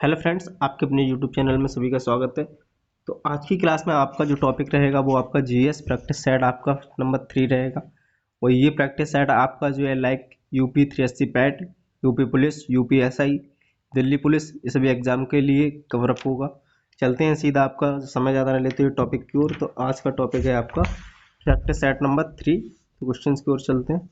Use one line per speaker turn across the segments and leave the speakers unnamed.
Hello friends, आपके अपने YouTube channel में सभी का स्वागत है। तो आज की क्लास में आपका जो टॉपिक रहेगा वो आपका जीएस प्रैक्टिस सेट आपका नंबर 3 रहेगा। और ये प्रैक्टिस सेट आपका जो है like UP 380 PAT, UP police, UP SI, Delhi police, ये सभी एग्जाम के लिए कवर अप होगा। चलते हैं सीधा, आपका समय ज़्यादा नहीं लेते हुए टॉपिक की ओर। तो आज का टॉपिक है आपका प्रैक्टिस सेट नंबर 3। तो क्वेश्चन की ओर चलते हैं।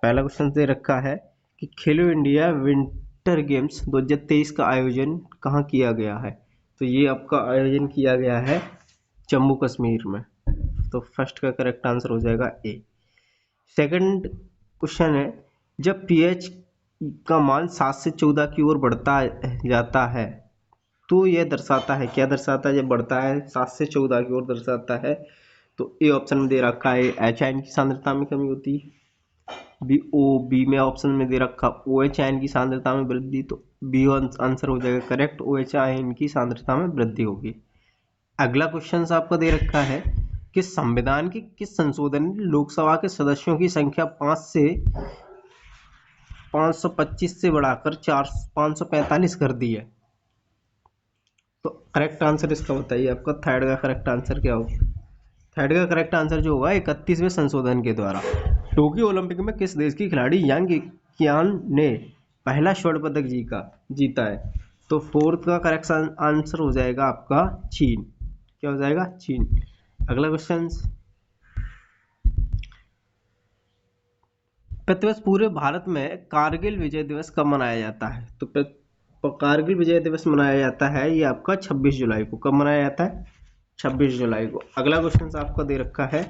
पहला क्वेश्चन दे रखा है कि खेलो इंडिया विंटर गेम्स 2023 का आयोजन कहाँ किया गया है। तो ये आपका आयोजन किया गया है जम्मू कश्मीर में। तो फर्स्ट का करेक्ट आंसर हो जाएगा ए। सेकंड क्वेश्चन है, जब पीएच का मान 7 से 14 की ओर बढ़ता जाता है तो यह दर्शाता है, क्या दर्शाता है? जब बढ़ता है 7 से 14 की ओर दर्शाता है। तो ए ऑप्शन में दे रखा है एच आयन की सांद्रता में कमी होती है। बी में ऑप्शन में दे रखा ओ एच आयन की सांद्रता में वृद्धि। तो बी आंसर हो जाएगा करेक्ट, ओ एच आयन की सांद्रता में वृद्धि होगी। अगला क्वेश्चन आपको दे रखा है कि संविधान के किस संशोधन ने लोकसभा के सदस्यों की संख्या 525 से बढ़ाकर 545 कर दी है। तो करेक्ट आंसर इसका बताइए, आपका थर्ड का करेक्ट आंसर क्या होगा? थर्ड का करेक्ट आंसर जो होगा 31वें संशोधन के द्वारा। टोक्यो ओलंपिक में किस देश की खिलाड़ी यांग कियान ने पहला स्वर्ण पदक जीता है? तो फोर्थ का करेक्ट आंसर हो जाएगा आपका चीन। क्या हो जाएगा? चीन। अगला क्वेश्चन, प्रतिवर्ष पूरे भारत में कारगिल विजय दिवस कब मनाया जाता है? तो कारगिल विजय दिवस मनाया जाता है ये आपका 26 जुलाई को। कब मनाया जाता है? 26 जुलाई को। अगला क्वेश्चन आपको दे रखा है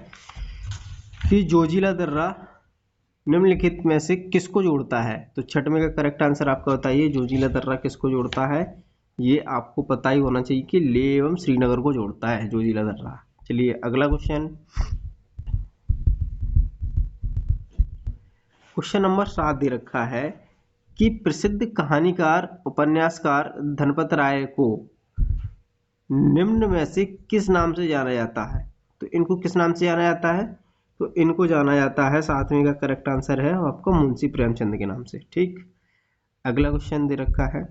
कि जोजिला दर्रा निम्नलिखित में से किसको जोड़ता है? तो छठवें का करेक्ट आंसर आपका बताइए, जोजिला दर्रा किसको जोड़ता है? ये आपको पता ही होना चाहिए कि लेह एवं श्रीनगर को जोड़ता है जोजिला दर्रा। चलिए अगला क्वेश्चन, क्वेश्चन नंबर 7 दे रखा है कि प्रसिद्ध कहानीकार उपन्यासकार धनपत राय को निम्न में से किस नाम से जाना जाता है? तो इनको किस नाम से जाना जाता है? तो इनको जाना जाता है, सातवीं का करेक्ट आंसर है आपको मुंशी प्रेमचंद के नाम से। ठीक। अगला क्वेश्चन दे रखा है,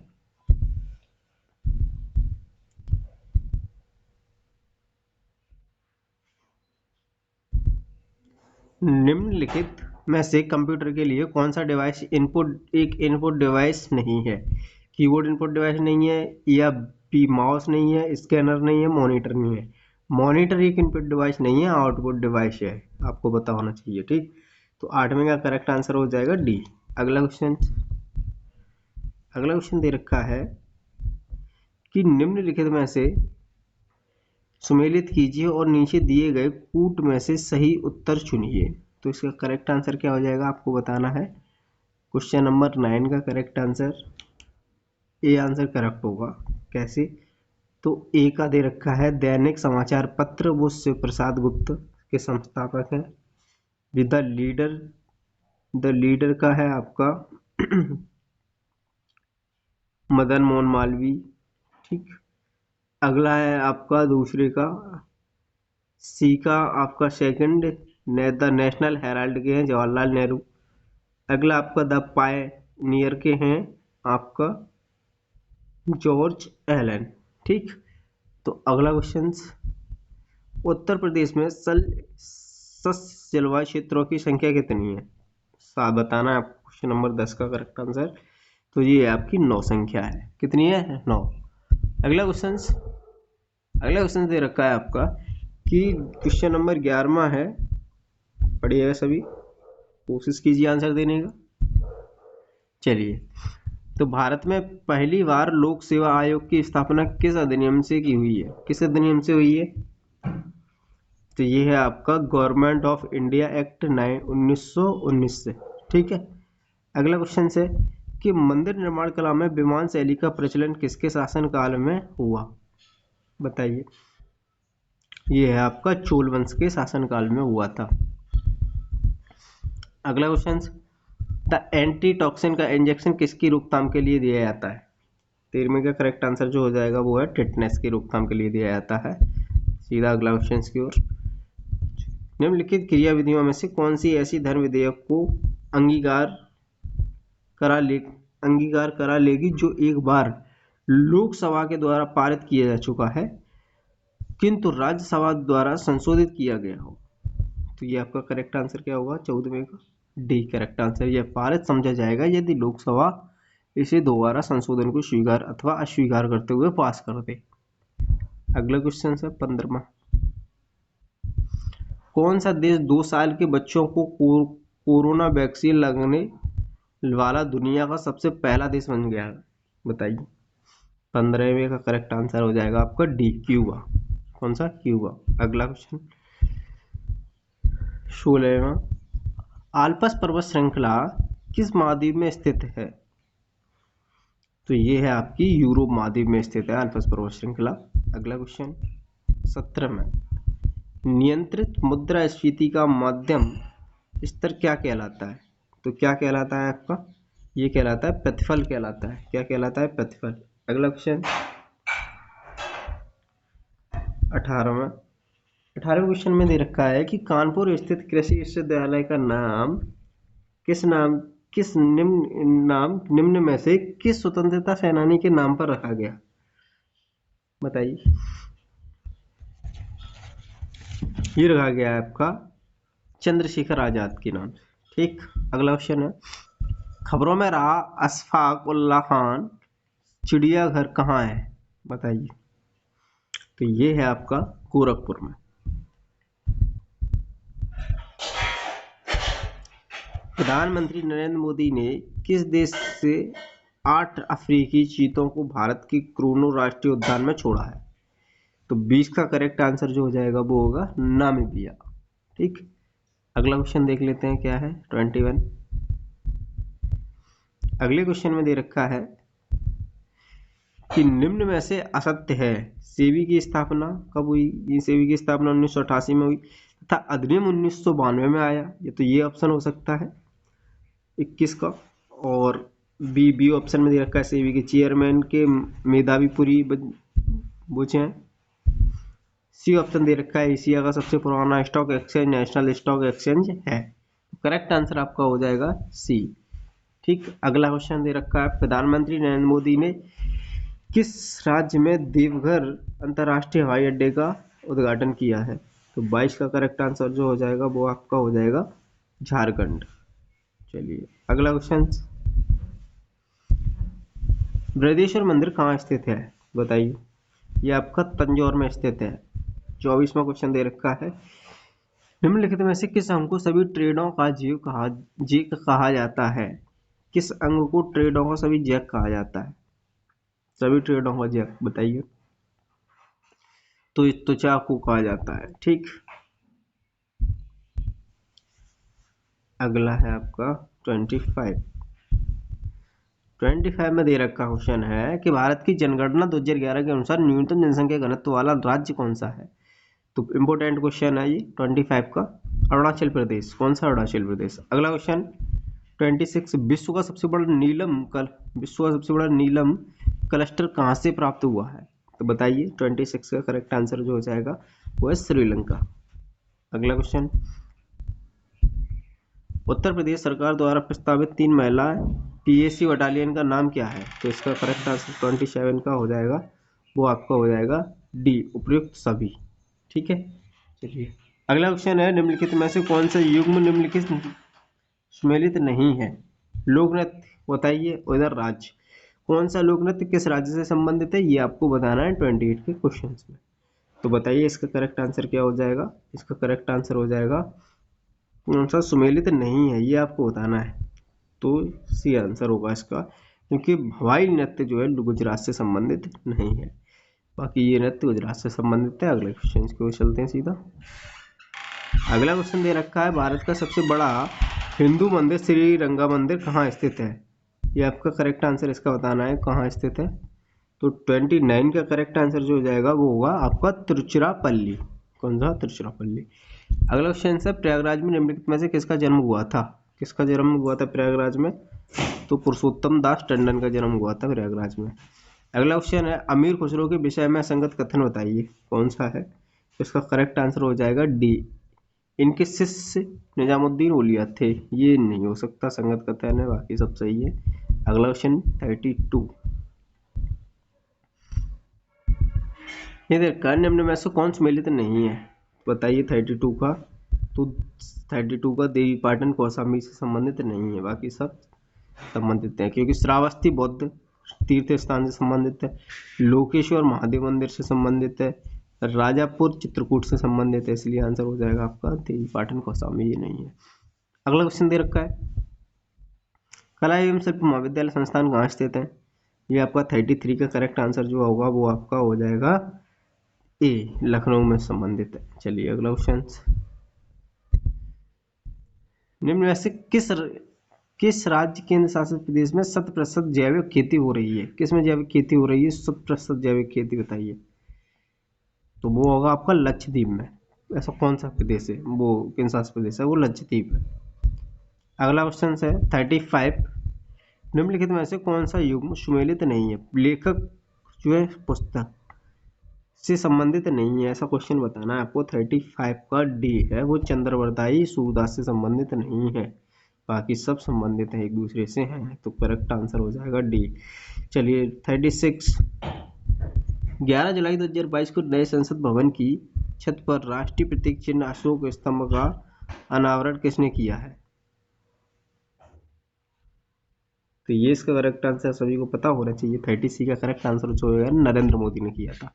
निम्नलिखित में से कंप्यूटर के लिए कौन सा डिवाइस इनपुट डिवाइस नहीं है? कीबोर्ड इनपुट डिवाइस नहीं है, या बी माउस नहीं है, स्कैनर नहीं है, मॉनिटर नहीं है। मॉनिटर एक इनपुट डिवाइस नहीं है, आउटपुट डिवाइस है, आपको पता होना चाहिए। ठीक। तो आठवें का करेक्ट आंसर हो जाएगा डी। अगला क्वेश्चन दे रखा है कि निम्नलिखित में से सुमेलित कीजिए और नीचे दिए गए कूट में से सही उत्तर चुनिए। तो इसका करेक्ट आंसर क्या हो जाएगा आपको बताना है। क्वेश्चन नंबर 9 का correct answer A answer correct होगा। कैसे? तो ए का दे रखा है दैनिक समाचार पत्र, वो शिव प्रसाद गुप्त के संस्थापक हैं। द लीडर का है आपका मदन मोहन मालवीय। ठीक। अगला है आपका दूसरे का, सी का आपका सेकंड द नेशनल हेराल्ड के हैं जवाहरलाल नेहरू। अगला आपका द पायनियर के हैं आपका जॉर्ज एलन। ठीक। तो अगला क्वेश्चन, उत्तर प्रदेश में सस्य जलवायु क्षेत्रों की संख्या कितनी है? साथ बताना है आपको। क्वेश्चन नंबर 10 का करेक्ट आंसर, तो ये आपकी 9 संख्या है। कितनी है? 9। अगला क्वेश्चन दे रखा है आपका कि क्वेश्चन नंबर 11 है, पढ़िएगा सभी, कोशिश कीजिए आंसर देने का। चलिए, तो भारत में पहली बार लोक सेवा आयोग की स्थापना किस अधिनियम से की हुई है? किस अधिनियम से हुई है? तो ये है आपका गवर्नमेंट ऑफ इंडिया एक्ट 1919 से। ठीक है। अगला क्वेश्चन है कि मंदिर निर्माण कला में विमान शैली का प्रचलन किसके शासन काल में हुआ? बताइए। ये है आपका चोल वंश के शासन काल में हुआ था। अगला क्वेश्चन, द एंटी टॉक्सिन का इंजेक्शन किसकी रोकथाम के लिए दिया जाता है? 13वें का करेक्ट आंसर जो हो जाएगा वो है टिटनेस की रोकथाम के लिए दिया जाता है। सीधा अगला क्वेश्चन की ओर, निम्नलिखित क्रिया विधियों में से कौन सी ऐसी धर्म विधेयक को अंगीकार करा लेगी जो एक बार लोकसभा के द्वारा पारित किया जा चुका है किंतु राज्यसभा द्वारा संशोधित किया गया हो। तो ये आपका करेक्ट आंसर क्या होगा 14वें का डी करेक्ट आंसर। यह पारित समझा जाएगा यदि लोकसभा इसे दोबारा संशोधन को स्वीकार अथवा अस्वीकार करते हुए पास कर दे। अगला क्वेश्चन है 15वां। कौन सा देश 2 साल के बच्चों को कोरोना वैक्सीन लगने वाला दुनिया का सबसे पहला देश बन गया है? बताइए। 15वें का करेक्ट आंसर हो जाएगा आपका डी क्यूबा। कौन सा? क्यूबा। अगला क्वेश्चन 16वां। आल्प्स पर्वत श्रृंखला किस महाद्वीप में स्थित है? तो ये है आपकी यूरोप महाद्वीप में स्थित है आल्प्स पर्वत श्रृंखला। अगला क्वेश्चन 17वां। नियंत्रित मुद्रास्फीति का मध्यम स्तर क्या कहलाता है? तो क्या कहलाता है आपका? ये कहलाता है प्रतिफल कहलाता है। क्या कहलाता है? प्रतिफल। अगला क्वेश्चन 18वां। 18वें क्वेश्चन में दे रखा है कि कानपुर स्थित कृषि विश्वविद्यालय का नाम किस निम्न में से किस स्वतंत्रता सेनानी के नाम पर रखा गया? बताइए। ये रखा गया है आपका चंद्रशेखर आजाद के नाम। ठीक। अगला क्वेश्चन है खबरों में रहा अशफाक उल्लाह खान चिड़ियाघर कहाँ है? बताइए। तो ये है आपका गोरखपुर में। प्रधानमंत्री नरेंद्र मोदी ने किस देश से 8 अफ्रीकी चीतों को भारत के क्रोनो राष्ट्रीय उद्यान में छोड़ा है? तो 20 का करेक्ट आंसर जो हो जाएगा वो होगा नामीबिया। ठीक। अगला क्वेश्चन देख लेते हैं क्या है 21। अगले क्वेश्चन में दे रखा है कि निम्न में से असत्य है। सेबी की स्थापना कब हुई? ये सेबी की स्थापना 1988 में हुई तथा अधिनियम 1992 में आया। ये तो ये ऑप्शन हो सकता है 21 का। और बी ऑप्शन में दे रखा है सेबी के चेयरमैन के मेधावीपुरी पूछे हैं। सी ऑप्शन दे रखा है एशिया का सबसे पुराना stock exchange national stock exchange है। करेक्ट आंसर आपका हो जाएगा सी। ठीक। अगला क्वेश्चन दे रखा है प्रधानमंत्री नरेंद्र मोदी ने किस राज्य में देवघर अंतर्राष्ट्रीय हवाई अड्डे का उद्घाटन किया है? तो 22 का करेक्ट आंसर जो हो जाएगा वो आपका हो जाएगा झारखंड। चलिए अगला क्वेश्चन। बृहदेश्वर मंदिर कहाँ स्थित है? बताइए। ये आपका तंजौर में स्थित है। 24वां क्वेश्चन दे रखा है निम्नलिखित में से किस अंग को सभी ट्रेडों का जेक कहा जाता है? किस अंग को ट्रेडों का सभी जैक कहा जाता है? सभी ट्रेडों का जैक बताइए। तो इस त्वचा को कहा जाता है। ठीक। अगला है आपका 25 में दे रखा क्वेश्चन है कि भारत की जनगणना 2011 के अनुसार न्यूनतम जनसंख्या घनत्व वाला राज्य कौन सा है? तो इम्पोर्टेंट क्वेश्चन है ये 25 का। अरुणाचल प्रदेश। कौन सा? अरुणाचल प्रदेश। अगला क्वेश्चन 26 विश्व का सबसे बड़ा नीलम क्लस्टर कहाँ से प्राप्त हुआ है? तो बताइए। 26 का करेक्ट आंसर जो हो जाएगा वो है श्रीलंका। अगला क्वेश्चन उत्तर प्रदेश सरकार द्वारा प्रस्तावित 3 महिला पीएसी बटालियन का नाम क्या है? तो इसका करेक्ट आंसर 27 का हो जाएगा वो आपका हो जाएगा डी उपयुक्त सभी। ठीक है। चलिए अगला क्वेश्चन है निम्नलिखित में से कौन सा युग्म निम्नलिखित सम्मिलित नहीं है? लोक नृत्य बताइए उधर राज्य। कौन सा लोक नृत्य किस राज्य से संबंधित है? ये आपको बताना है 28 के क्वेश्चन में। तो बताइए इसका करेक्ट आंसर क्या हो जाएगा? इसका करेक्ट आंसर हो जाएगा कौन सा सम्मिलित नहीं है ये आपको बताना है। तो सी आंसर होगा इसका क्योंकि हवाई नृत्य जो है गुजरात से संबंधित नहीं है। बाकी ये नृत्य गुजरात से संबंधित है। अगले क्वेश्चन की ओर चलते हैं सीधा। अगला क्वेश्चन दे रखा है भारत का सबसे बड़ा हिंदू मंदिर श्री रंगा मंदिर कहाँ स्थित है? ये आपका करेक्ट आंसर इसका बताना है कहाँ स्थित है। तो 29 का करेक्ट आंसर जो हो जाएगा वो होगा आपका तिरुचिरापल्ली। कौन सा? तिरुचिरापल्ली। अगला क्वेश्चन है प्रयागराज में निम्नलिखित में से किसका जन्म हुआ था? किसका जन्म हुआ था प्रयागराज में? तो पुरुषोत्तम दास टंडन का जन्म हुआ था प्रयागराज में। अगला क्वेश्चन है अमीर खुसरो के विषय में असंगत कथन बताइए। कौन सा है? इसका करेक्ट आंसर हो जाएगा डी इनके शिष्य निजामुद्दीन औलिया थे। ये नहीं हो सकता, संगत कथन है, बाकी सब सही है। अगला क्वेश्चन 32 ये देखा निम्न में से कौन सम्मिलित नहीं है, बताइए 32 का। तो 32 का देवी पाटन कौशाम्बी से संबंधित नहीं है, बाकी सब संबंधित है, क्योंकि श्रावस्ती बौद्ध तीर्थ स्थान से संबंधित है, लोकेश्वर महादेव मंदिर से संबंधित है, राजापुर चित्रकूट से संबंधित है, इसलिए आंसर हो जाएगा आपका देवी पाटन कौशाम्बी, ये नहीं है। अगला क्वेश्चन दे रखा है, कला एवं शिल्प महाविद्यालय संस्थान कहाँ स्थित है, ये आपका 33 का करेक्ट आंसर जो होगा वो आपका हो जाएगा ए, लखनऊ में संबंधित है। चलिए अगला क्वेश्चन, निम्न में से किस राज्य केंद्र शासित प्रदेश में 100% जैविक खेती हो रही है, किस में जैविक खेती हो रही है 100% जैविक खेती, बताइए। तो वो होगा आपका लक्षद्वीप में। ऐसा कौन सा प्रदेश है, वो केंद्र शासित प्रदेश है, वो लक्षद्वीप है। अगला क्वेश्चन है 35, निम्नलिखित में से कौन सा युग्म सुमेलित नहीं है, लेखक जो है पुस्तक से संबंधित नहीं है, ऐसा क्वेश्चन बताना है आपको। 35 का डी है, वो चंद्रवरदायी सूरदास से संबंधित नहीं है, बाकी सब संबंधित है, एक दूसरे से हैं, तो करेक्ट आंसर हो जाएगा डी। चलिए 36, 11 जुलाई 2022 को नए संसद भवन की छत पर राष्ट्रीय प्रतीक चिन्ह अशोक स्तंभ का अनावरण किसने किया है, तो ये इसका करेक्ट आंसर सभी को पता होना चाहिए। 30 का करेक्ट आंसर जो है नरेंद्र मोदी ने किया था।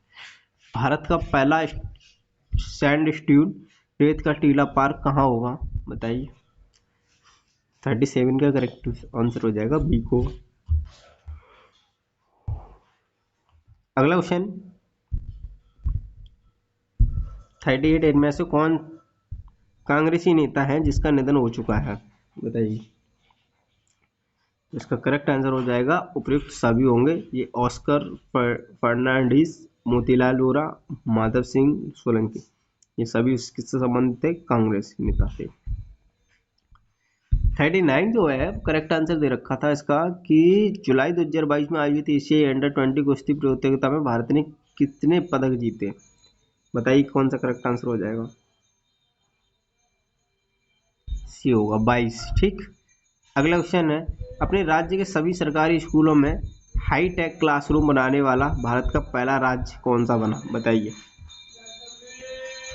भारत का पहला सैंड स्ट्यून रेत का टीला पार्क कहाँ होगा, बताइए। 37 का करेक्ट आंसर हो जाएगा बी को। अगला क्वेश्चन 38, इनमें से कौन कांग्रेसी नेता है जिसका निधन हो चुका है, बताइए। इसका करेक्ट आंसर हो जाएगा उपयुक्त सभी होंगे, ये ऑस्कर फर्नांडिस, मोतीलाल वोरा, माधव सिंह सोलंकी, ये सभी किससे संबंधित थे, कांग्रेस नेता थे। 39 जो है करेक्ट आंसर दे रखा था इसका कि जुलाई 2022 में आयोजित एशियाई अंडर 20 कुश्ती प्रतियोगिता में भारत ने कितने पदक जीते, बताइए कौन सा करेक्ट आंसर हो जाएगा, सी होगा 22, ठीक। अगला क्वेश्चन है, अपने राज्य के सभी सरकारी स्कूलों में हाईटेक क्लासरूम बनाने वाला भारत का पहला राज्य कौन सा बना, बताइए।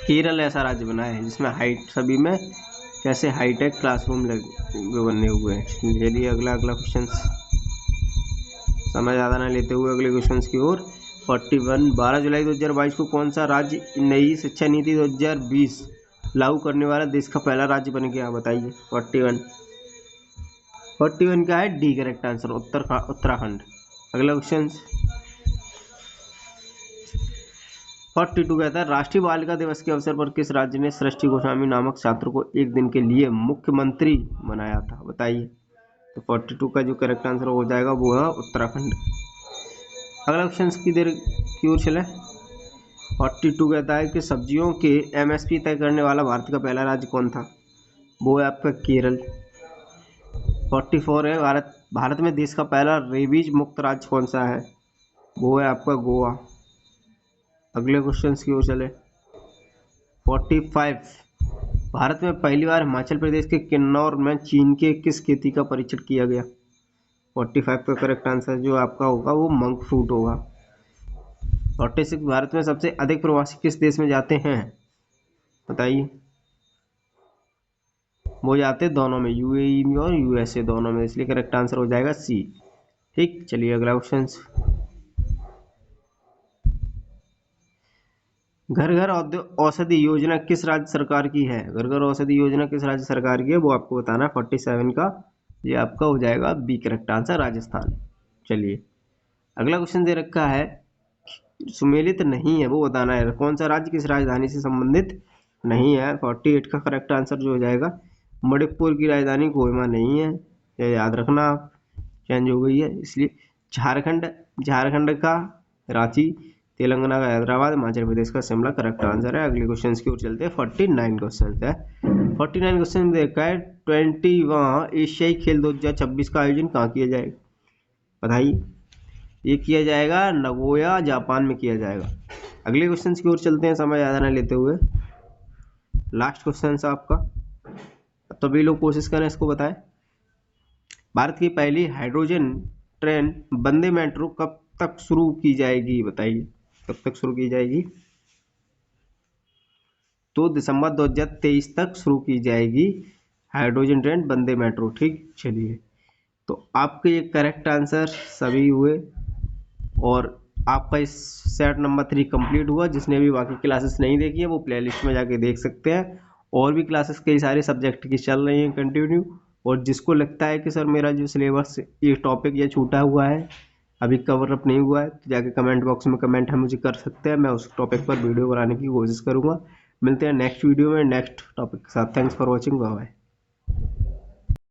केरल ऐसा राज्य बना है जिसमें सभी में कैसे हाईटेक क्लासरूम बने हुए हैं। चलिए अगला क्वेश्चन, समय ज़्यादा ना लेते हुए अगले क्वेश्चन की ओर। 41, 12 जुलाई 2022 को कौन सा राज्य नई शिक्षा नीति 2020 लागू करने वाला देश का पहला राज्य बन गया, बताइए। 41 का है डी करेक्ट आंसर, उत्तराखंड। अगला क्वेश्चन 42 कहता है, राष्ट्रीय बालिका दिवस के अवसर पर किस राज्य ने सृष्टि गोस्वामी नामक छात्र को एक दिन के लिए मुख्यमंत्री बनाया था, बताइए। तो 42 का जो करेक्ट आंसर हो जाएगा वो है उत्तराखंड। अगला क्वेश्चन की देर की ओर चले। 42 कहता है कि सब्जियों के एमएसपी तय करने वाला भारत का पहला राज्य कौन था, वो है आपका केरल। 44 है, भारत में देश का पहला रेबीज मुक्त राज्य कौन सा है, वो है आपका गोवा। अगले क्वेश्चन की ओर चले। 45, भारत में पहली बार हिमाचल प्रदेश के किन्नौर में चीन के किस खेती का परीक्षण किया गया। 45 का करेक्ट आंसर जो आपका होगा वो मंक फ्रूट होगा। 46, भारत में सबसे अधिक प्रवासी किस देश में जाते हैं, बताइए। वो जाते हैं दोनों में, यूएई में और यूएसए दोनों में, इसलिए करेक्ट आंसर हो जाएगा सी, ठीक। चलिए अगला क्वेश्चन, घर घर औषधि योजना किस राज्य सरकार की है, घर घर औषधि योजना किस राज्य सरकार की है, वो आपको बताना है। 47 का ये आपका हो जाएगा बी करेक्ट आंसर, राजस्थान। चलिए अगला क्वेश्चन दे रखा है, सुमेलित नहीं है वो बताना है, कौन सा राज्य किस राजधानी से संबंधित नहीं है। 48 का करेक्ट आंसर जो हो जाएगा, मणिपुर की राजधानी कोहिमा नहीं है, ये याद रखना, आप चेंज हो गई है इसलिए। झारखंड का रांची, तेलंगाना का हैदराबाद, हिमाचल प्रदेश का शिमला करेक्ट आंसर है। अगले क्वेश्चन की ओर चलते हैं। 49 क्वेश्चन है। 49 क्वेश्चन देखा है, 21वां एशियाई खेल 2026 का आयोजन कहाँ किया जाएगा, बताइए। ये किया जाएगा नगोया, जापान में किया जाएगा। अगले क्वेश्चन की ओर चलते हैं, समय ज़्यादा न लेते हुए। लास्ट क्वेश्चन है आपका, तो भी लोग कोशिश करें इसको बताएं। भारत की पहली हाइड्रोजन ट्रेन वंदे मेट्रो कब तक शुरू की जाएगी, बताइए। कब तक शुरू की जाएगी? तो दिसंबर 2023 तक शुरू की जाएगी हाइड्रोजन ट्रेन वंदे मेट्रो। ठीक, चलिए, तो आपके ये करेक्ट आंसर सभी हुए और आपका इस सेट नंबर 3 कंप्लीट हुआ। जिसने भी बाकी क्लासेस नहीं देखी है वो प्लेलिस्ट में जाके देख सकते हैं। और भी क्लासेस कई सारे सब्जेक्ट की चल रही हैं कंटिन्यू। और जिसको लगता है कि सर मेरा जो सिलेबस ये टॉपिक ये छूटा हुआ है, अभी कवर अप नहीं हुआ है, तो जाके कमेंट बॉक्स में कमेंट हम मुझे कर सकते हैं। मैं उस टॉपिक पर वीडियो बनाने की कोशिश करूँगा। मिलते हैं नेक्स्ट वीडियो में नेक्स्ट टॉपिक के साथ। Thanks for watching, bye bye.